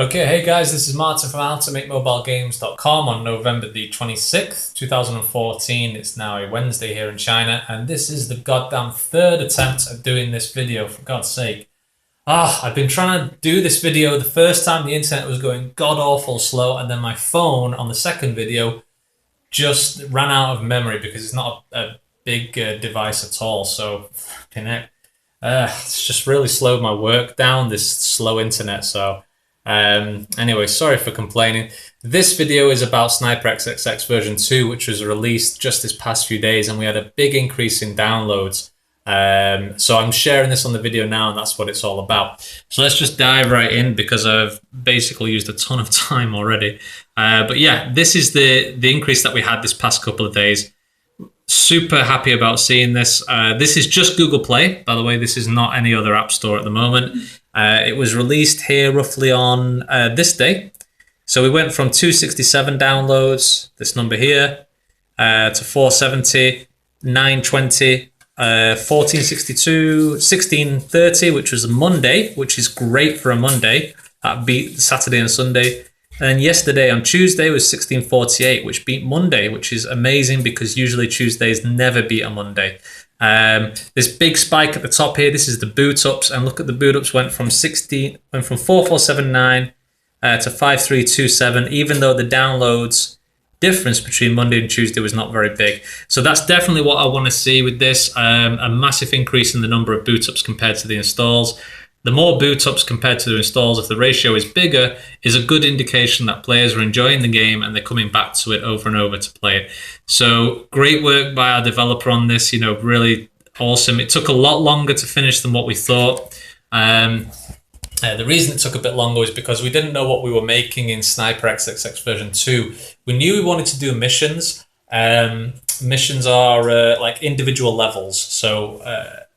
Okay, hey guys, this is Martin from howtomakemobilegames.com on November the 26th, 2014. It's now a Wednesday here in China, and this is the goddamn third attempt at doing this video, for God's sake. I've been trying to do this video. The first time the internet was going god-awful slow, and then my phone on the second video just ran out of memory because it's not a big device at all, so it's just really slowed my work down, this slow internet, so... Anyway, sorry for complaining. This video is about SniperXXX version 2, which was released just this past few days, and we had a big increase in downloads. So I'm sharing this on the video now, and that's what it's all about. So let's just dive right in because I've basically used a ton of time already. But yeah, this is the increase that we had this past couple of days. Super happy about seeing this. This is just Google Play, by the way. This is not any other app store at the moment. It was released here roughly on this day. So we went from 267 downloads, this number here, to 470, 920, 1462, 1630, which was a Monday, which is great for a Monday. That beat Saturday and Sunday. And yesterday on Tuesday was 1648, which beat Monday, which is amazing because usually Tuesdays never beat a Monday. This big spike at the top here, this is the boot ups, and look at the boot ups went from 4479 to 5327, even though the downloads difference between Monday and Tuesday was not very big. So that's definitely what I want to see with this, a massive increase in the number of boot ups compared to the installs. The more boot ups compared to the installs, if the ratio is bigger, is a good indication that players are enjoying the game and they're coming back to it over and over to play it. So great work by our developer on this, really awesome. It took a lot longer to finish than what we thought. The reason it took a bit longer is because we didn't know what we were making in SniperXXX version 2. We knew we wanted to do missions. Missions are like individual levels. So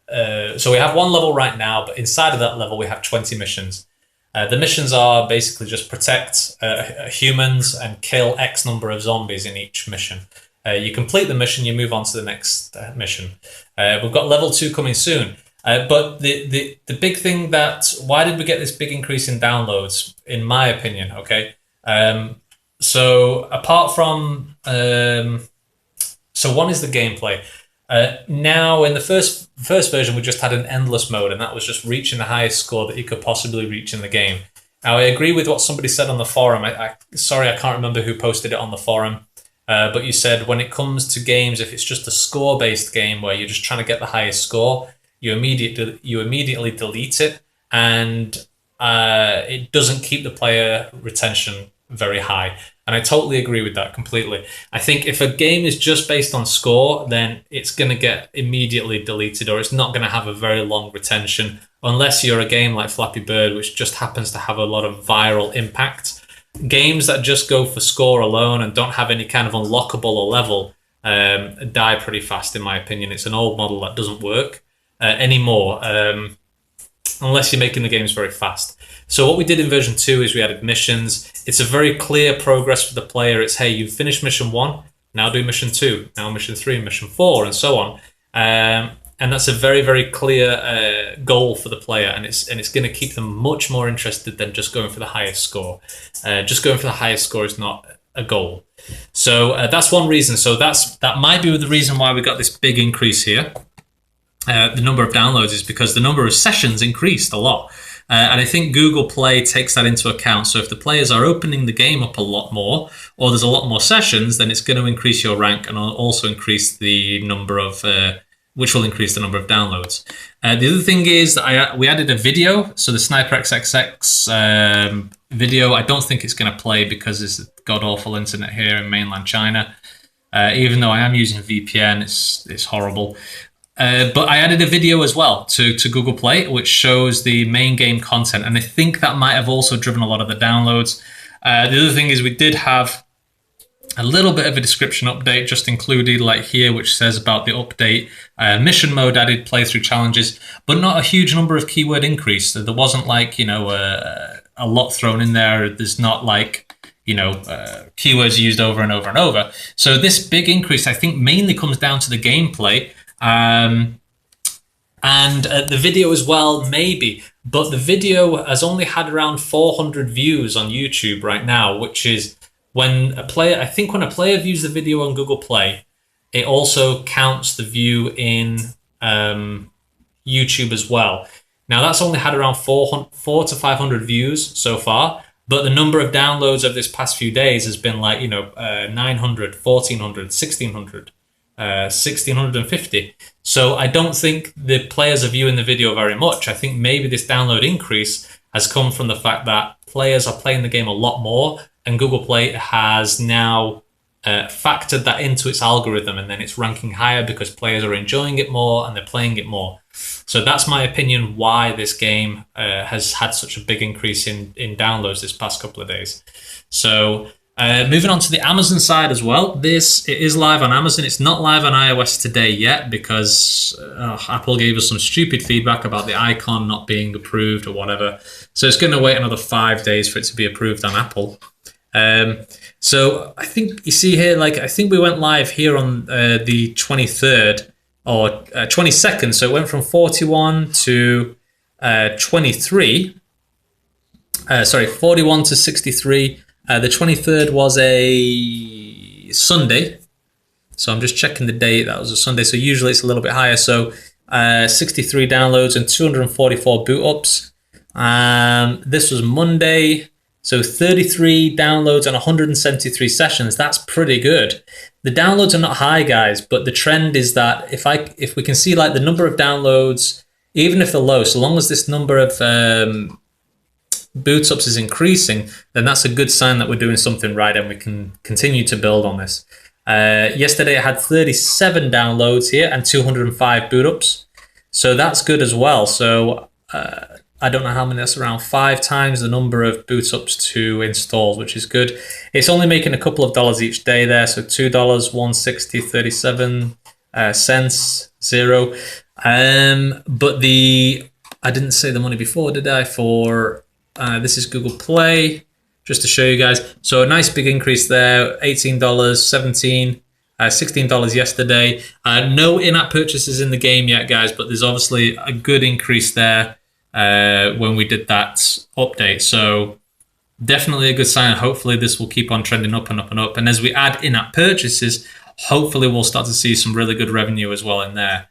we have one level right now, but inside of that level, we have 20 missions. The missions are basically just protect humans and kill X number of zombies in each mission. You complete the mission, you move on to the next mission. We've got level 2 coming soon. But the big thing why did we get this big increase in downloads, in my opinion, okay? So apart from, so one is the gameplay. Now in the first version, we just had an endless mode, and that was just reaching the highest score that you could possibly reach in the game. Now I agree with what somebody said on the forum. Sorry, I can't remember who posted it on the forum, but you said when it comes to games, if it's just a score-based game where you're just trying to get the highest score, you immediately delete it, and it doesn't keep the player retention very high. And I totally agree with that completely. I think if a game is just based on score, then it's going to get immediately deleted, or it's not going to have a very long retention, unless you're a game like Flappy Bird, which just happens to have a lot of viral impact. Games that just go for score alone and don't have any kind of unlockable or level die pretty fast, in my opinion. It's an old model that doesn't work anymore, unless you're making the games very fast. So what we did in version 2 is we added missions. It's a very clear progress for the player. It's, hey, you've finished mission 1, now do mission 2, now mission 3, mission 4, and so on. And that's a very, very clear goal for the player, and it's going to keep them much more interested than just going for the highest score. Just going for the highest score is not a goal. So that's one reason. So that might be the reason why we got this big increase here. The number of downloads is because the number of sessions increased a lot. And I think Google Play takes that into account. So if the players are opening the game up a lot more, or there's a lot more sessions, then it's going to increase your rank and also increase the number of, which will increase the number of downloads. The other thing is that we added a video. So the SniperXXX video, I don't think it's going to play because it's god-awful internet here in mainland China. Even though I am using VPN, it's horrible. But I added a video as well to Google Play, which shows the main game content. And I think that might have also driven a lot of the downloads. The other thing is we did have a little bit of a description update just included, like here, which says about the update, mission mode added, playthrough challenges, but not a huge number of keyword increase. So there wasn't like, a lot thrown in there. There's not like, keywords used over and over and over. So this big increase, I think, mainly comes down to the gameplay. And the video as well, maybe. But the video has only had around 400 views on YouTube right now, which is when a player, I think when a player views the video on Google Play, it also counts the view in YouTube as well. Now that's only had around 400 to 500 views so far, but the number of downloads of this past few days has been like, 900, 1400, 1600, 1650. So I don't think the players are viewing the video very much. I think maybe this download increase has come from the fact that players are playing the game a lot more, and Google Play has now factored that into its algorithm, and then it's ranking higher because players are enjoying it more and they're playing it more. So that's my opinion why this game has had such a big increase in downloads this past couple of days. So moving on to the Amazon side as well. It is live on Amazon. It's not live on iOS today yet because Apple gave us some stupid feedback about the icon not being approved or whatever. So it's going to wait another 5 days for it to be approved on Apple. So I think you see here, I think we went live here on the 23rd or 22nd. So it went from 41 to 23. 41 to 63. The 23rd was a Sunday. So I'm just checking the date. That was a Sunday. So usually it's a little bit higher. So 63 downloads and 244 boot ups. This was Monday. So 33 downloads and 173 sessions. That's pretty good. The downloads are not high, guys, but the trend is that if we can see the number of downloads, even if they're low, so long as this number of boot ups is increasing, then that's a good sign that we're doing something right and we can continue to build on this. Yesterday I had 37 downloads here and 205 boot ups. So that's good as well. So I don't know how many, that's around 5 times the number of boot ups to installs, which is good. It's only making a couple of dollars each day there. So $2, 160, 37 cents, 0. But I didn't say the money before, did I? For this is Google Play, just to show you guys. So a nice big increase there, $18, $17, $16 yesterday. No in-app purchases in the game yet, guys, but there's obviously a good increase there when we did that update. So definitely a good sign. Hopefully this will keep on trending up and up and up. And as we add in-app purchases, hopefully we'll start to see some really good revenue as well in there.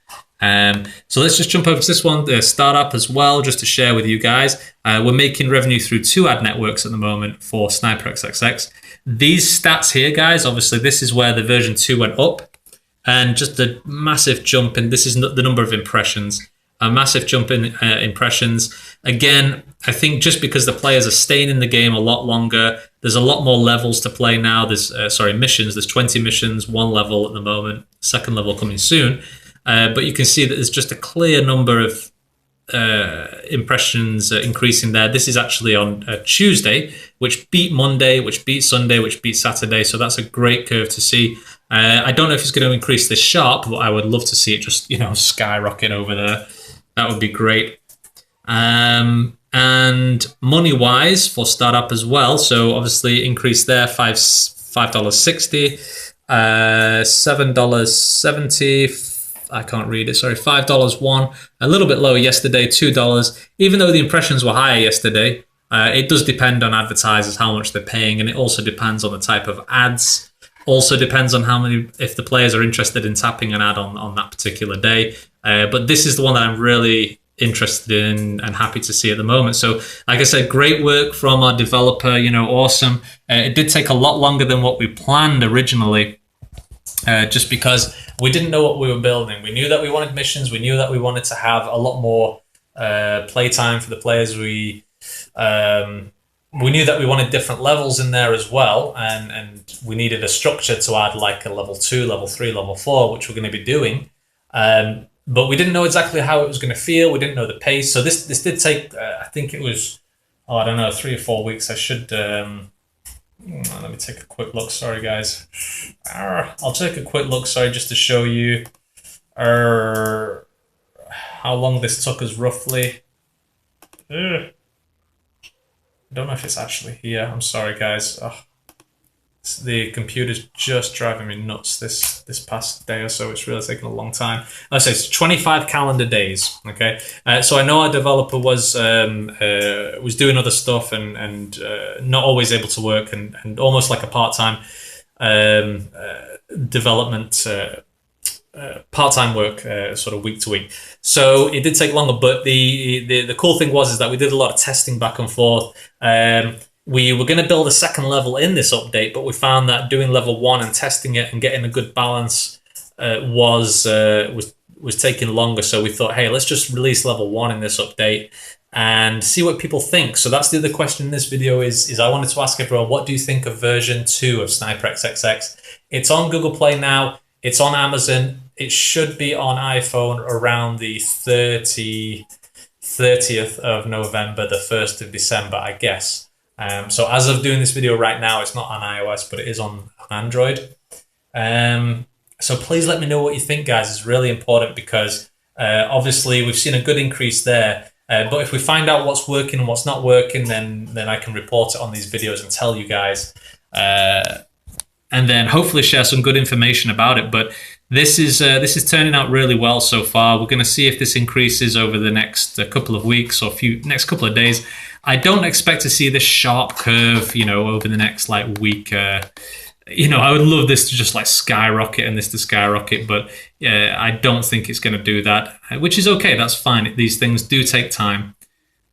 So let's just jump over to this one, the startup as well, just to share with you guys. We're making revenue through 2 ad networks at the moment for SniperXXX. These stats here, guys, obviously this is where the version 2 went up, and just a massive jump in, this is the number of impressions, a massive jump in impressions. Again, I think just because the players are staying in the game a lot longer, there's a lot more levels to play now. There's, missions. There's 20 missions, 1 level at the moment, 2nd level coming soon. But you can see that there's just a clear number of impressions increasing there. This is actually on Tuesday, which beat Monday, which beat Sunday, which beat Saturday. So that's a great curve to see. I don't know if it's going to increase this sharp, but I would love to see it just, skyrocket over there. That would be great. And money-wise for startup as well. So obviously increase there, $5.60, $7.70. I can't read it, sorry, $5.01, a little bit lower yesterday, $2. Even though the impressions were higher yesterday, it does depend on advertisers, how much they're paying, and it also depends on the type of ads. Also depends on if the players are interested in tapping an ad on that particular day. But this is the one that I'm really interested in and happy to see at the moment. So like I said, great work from our developer, awesome. It did take a lot longer than what we planned originally. Just because we didn't know what we were building. We knew that we wanted missions. We knew that we wanted to have a lot more playtime for the players. We knew that we wanted different levels in there as well, and we needed a structure to add like a level 2, level 3, level 4, which we're going to be doing. But we didn't know exactly how it was going to feel. We didn't know the pace. So this did take, I think it was, 3 or 4 weeks. I should... let me take a quick look. Sorry, guys. I'll take a quick look, sorry, just to show you how long this took us roughly. I don't know if it's actually here. I'm sorry, guys. The computer's just driving me nuts this past day or so. It's really taken a long time. Let's say it's 25 calendar days. Okay, so I know our developer was doing other stuff and not always able to work and almost like a part-time development. Part-time work, sort of week to week. So it did take longer, but the cool thing was is that we did a lot of testing back and forth. We were going to build a second level in this update, but we found that doing level 1 and testing it and getting a good balance was taking longer. So we thought, hey, let's just release level 1 in this update and see what people think. So that's the other question in this video is I wanted to ask everyone, what do you think of version 2 of SniperXXX? It's on Google Play now. It's on Amazon. It should be on iPhone around the 30th of November, the 1st of December, I guess. So as of doing this video right now, it's not on iOS, but it is on Android. So please let me know what you think, guys. It's really important because obviously we've seen a good increase there. But if we find out what's working and what's not working, then I can report it on these videos and tell you guys. And then hopefully share some good information about it. But this is turning out really well so far. We're going to see if this increases over the next couple of weeks or next couple of days. I don't expect to see this sharp curve, over the next week. I would love this to just skyrocket and this to skyrocket, but I don't think it's going to do that, which is okay. That's fine. These things do take time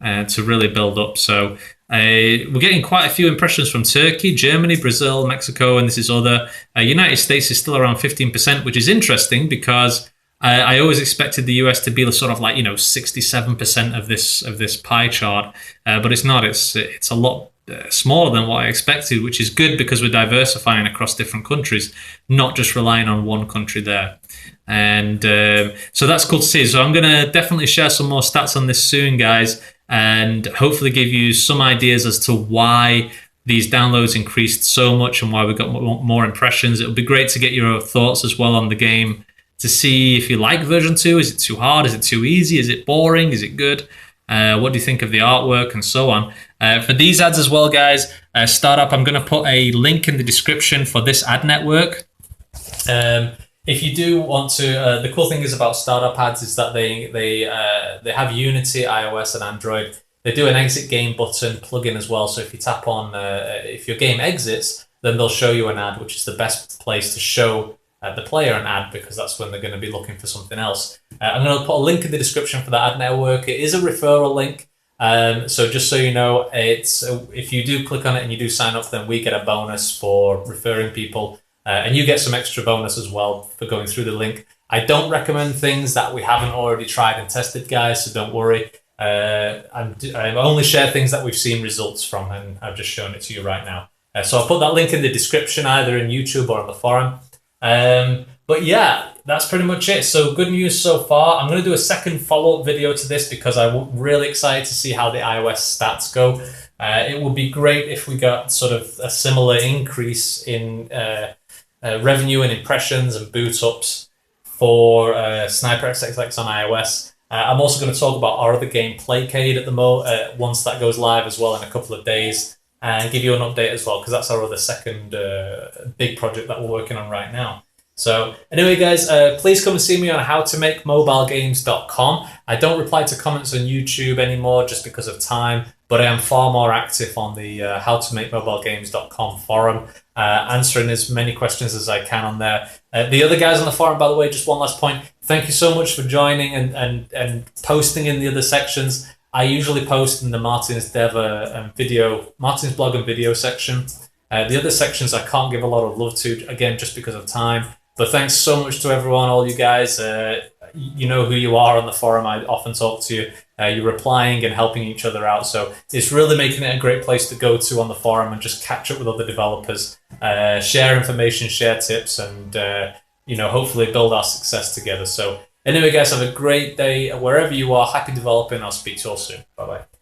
to really build up. So we're getting quite a few impressions from Turkey, Germany, Brazil, Mexico, and this is other. United States is still around 15%, which is interesting because I always expected the US to be sort of 67% of this pie chart, but it's not. It's a lot smaller than what I expected, which is good because we're diversifying across different countries, not just relying on one country there. And so that's cool to see. So I'm going to definitely share some more stats on this soon, guys, and hopefully give you some ideas as to why these downloads increased so much and why we got more impressions. It would be great to get your thoughts as well on the game, to see if you like version 2. Is it too hard? Is it too easy? Is it boring? Is it good? What do you think of the artwork and so on? For these ads as well, guys, Startup, I'm going to put a link in the description for this ad network. If you do want to, the cool thing is about Startup ads is that they have Unity, iOS, and Android. They do an exit game button plugin as well. So if you tap on, if your game exits, then they'll show you an ad, which is the best place to show the player an ad because that's when they're going to be looking for something else. I'm going to put a link in the description for that ad network. It is a referral link. So just so you know, it's if you do click on it and you do sign up, then we get a bonus for referring people. And you get some extra bonus as well for going through the link. I don't recommend things that we haven't already tried and tested, guys, so don't worry. I only share things that we've seen results from, and I've just shown it to you right now. So I'll put that link in the description, either in YouTube or on the forum. But yeah, that's pretty much it. So good news so far. I'm going to do a second follow-up video to this because I'm really excited to see how the iOS stats go. It would be great if we got sort of a similar increase in revenue and impressions and boot ups for SniperXXX on iOS. I'm also going to talk about our other game, Playcade, at the once that goes live as well in a couple of days, and give you an update as well because that's our other second big project that we're working on right now. So anyway, guys, please come and see me on howtomakemobilegames.com. I don't reply to comments on YouTube anymore just because of time, but I am far more active on the howtomakemobilegames.com forum, answering as many questions as I can on there. The other guys on the forum, by the way, just one last point. Thank you so much for joining and posting in the other sections. I usually post in the Martin's blog and video section. The other sections I can't give a lot of love to, again, just because of time. But thanks so much to everyone, all you guys. You know who you are on the forum. I often talk to you. You're replying and helping each other out. So it's really making it a great place to go to on the forum and just catch up with other developers, share information, share tips, and hopefully build our success together. So anyway, guys, have a great day wherever you are. Happy developing. I'll speak to you all soon. Bye-bye.